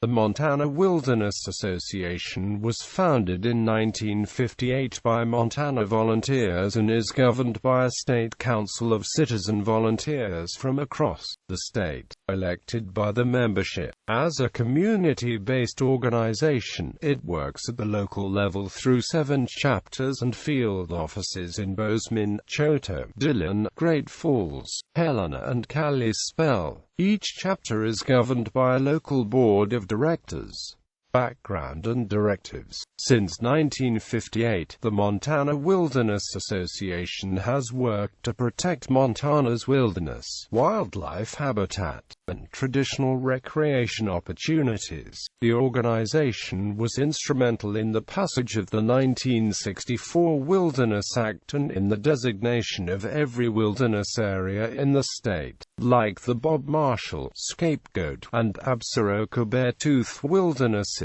The Montana Wilderness Association was founded in 1958 by Montana volunteers and is governed by a state council of citizen volunteers from across the state, elected by the membership. As a community-based organization, it works at the local level through 7 chapters and field offices in Bozeman, Choteau, Dillon, Great Falls, Helena and Kalispell. Each chapter is governed by a local board of directors. Background and directives. Since 1958, the Montana Wilderness Association has worked to protect Montana's wilderness, wildlife habitat, and traditional recreation opportunities. The organization was instrumental in the passage of the 1964 Wilderness Act and in the designation of every wilderness area in the state, like the Bob Marshall, Scapegoat, and Absaroka-Beartooth wildernesses.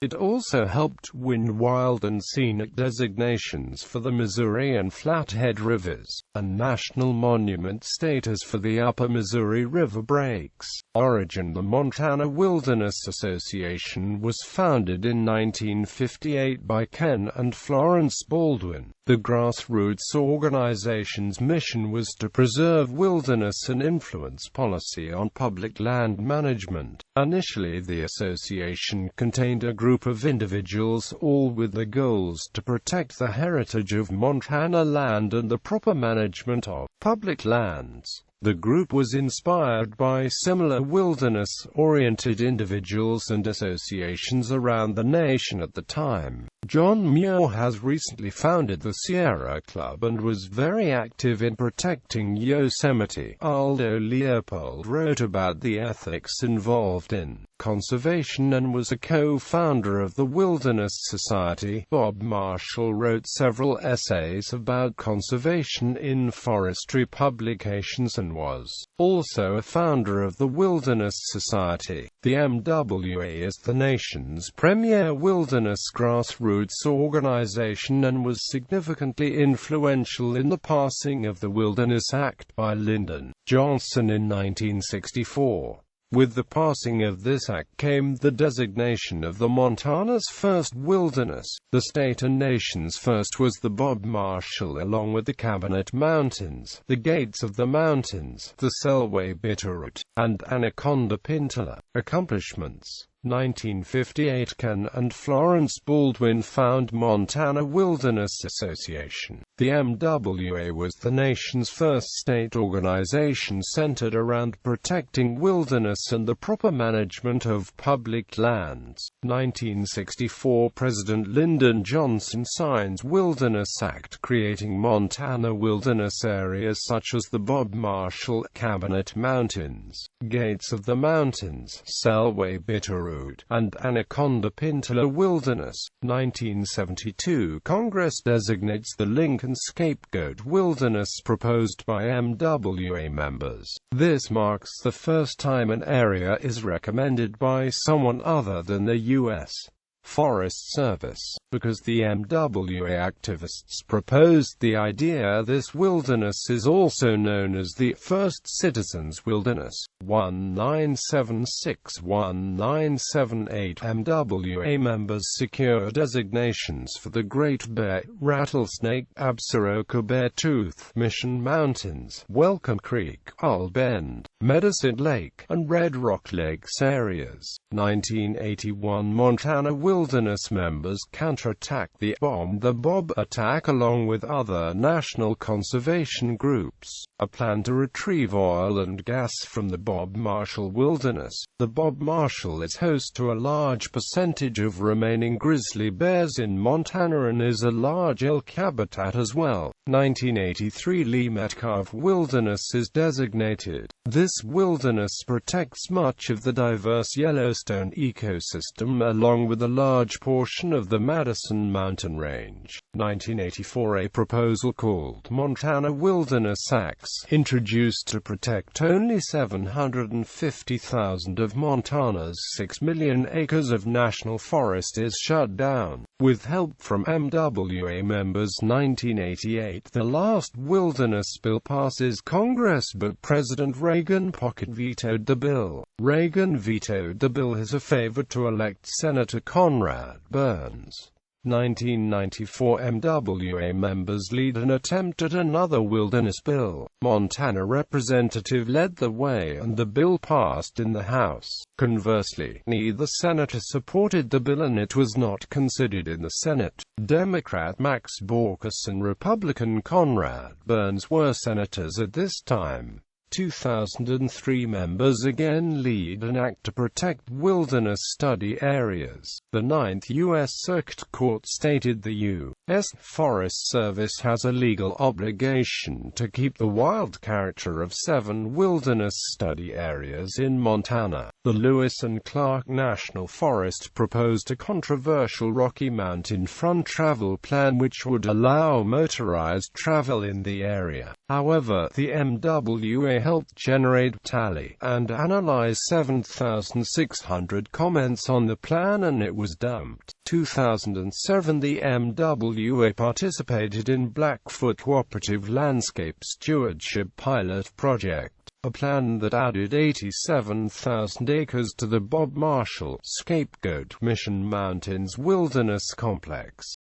It also helped win wild and scenic designations for the Missouri and Flathead Rivers, and national monument status for the Upper Missouri River breaks. Origin. The Montana Wilderness Association was founded in 1958 by Ken and Florence Baldwin. The grassroots organization's mission was to preserve wilderness and influence policy on public land management. Initially, the association contained a group of individuals, all with the goals to protect the heritage of Montana land and the proper management of public lands. The group was inspired by similar wilderness-oriented individuals and associations around the nation at the time. John Muir has recently founded the Sierra Club and was very active in protecting Yosemite. Aldo Leopold wrote about the ethics involved in conservation and was a co-founder of the Wilderness Society. Bob Marshall wrote several essays about conservation in forestry publications and was also a founder of the Wilderness Society. The MWA is the nation's premier wilderness grassroots organization and was significantly influential in the passing of the Wilderness Act by Lyndon Johnson in 1964. With the passing of this act came the designation of the Montana's first wilderness. The state and nation's first was the Bob Marshall along with the Cabinet Mountains, the Gates of the Mountains, the Selway Bitterroot, and Anaconda Peninsula. Accomplishments. 1958 Ken and Florence Baldwin found Montana Wilderness Association. The MWA was the nation's first state organization centered around protecting wilderness and the proper management of public lands. 1964 President Lyndon Johnson signs Wilderness Act creating Montana wilderness areas such as the Bob Marshall, Cabinet Mountains, Gates of the Mountains, Selway Bitterroot, and Anaconda Peninsula Wilderness. 1972 Congress designates the Lincoln Scapegoat Wilderness proposed by MWA members. This marks the first time an area is recommended by someone other than the U.S. Forest Service. Because the MWA activists proposed the idea, this wilderness is also known as the First Citizens Wilderness. 1976-1978 MWA members secure designations for the Great Bear, Rattlesnake, Absaroka-Beartooth, Mission Mountains, Welcome Creek, Owl Bend, Medicine Lake, and Red Rock Lakes areas. 1981 Montana Wilderness members counterattack the Bob attack along with other national conservation groups. A plan to retrieve oil and gas from the Bob Marshall Wilderness. The Bob Marshall is host to a large percentage of remaining grizzly bears in Montana and is a large elk habitat as well. 1983 Lee Metcalf Wilderness is designated. This wilderness protects much of the diverse Yellowstone ecosystem along with a large portion of the Madison Mountain Range. 1984 A proposal called Montana Wilderness Acts, introduced to protect only 750,000 of Montana's 6 million acres of national forest is shut down. With help from MWA members. 1988 The last wilderness bill passes Congress but President Reagan Reagan pocket vetoed the bill. Reagan vetoed the bill as a favor to elect Senator Conrad Burns. 1994 MWA members lead an attempt at another wilderness bill. Montana representative led the way and the bill passed in the House. Conversely, neither senator supported the bill and it was not considered in the Senate. Democrat Max Baucus and Republican Conrad Burns were senators at this time. 2003 members again lead an act to protect wilderness study areas. The Ninth U.S. Circuit Court stated the U.S. Forest Service has a legal obligation to keep the wild character of 7 wilderness study areas in Montana. The Lewis and Clark National Forest proposed a controversial Rocky Mountain front travel plan which would allow motorized travel in the area. However, the MWA helped generate, tally, and analyze 7,600 comments on the plan and it was dumped. 2007 The MWA participated in Blackfoot Cooperative Landscape Stewardship Pilot Project, a plan that added 87,000 acres to the Bob Marshall Scapegoat Mission Mountains Wilderness Complex.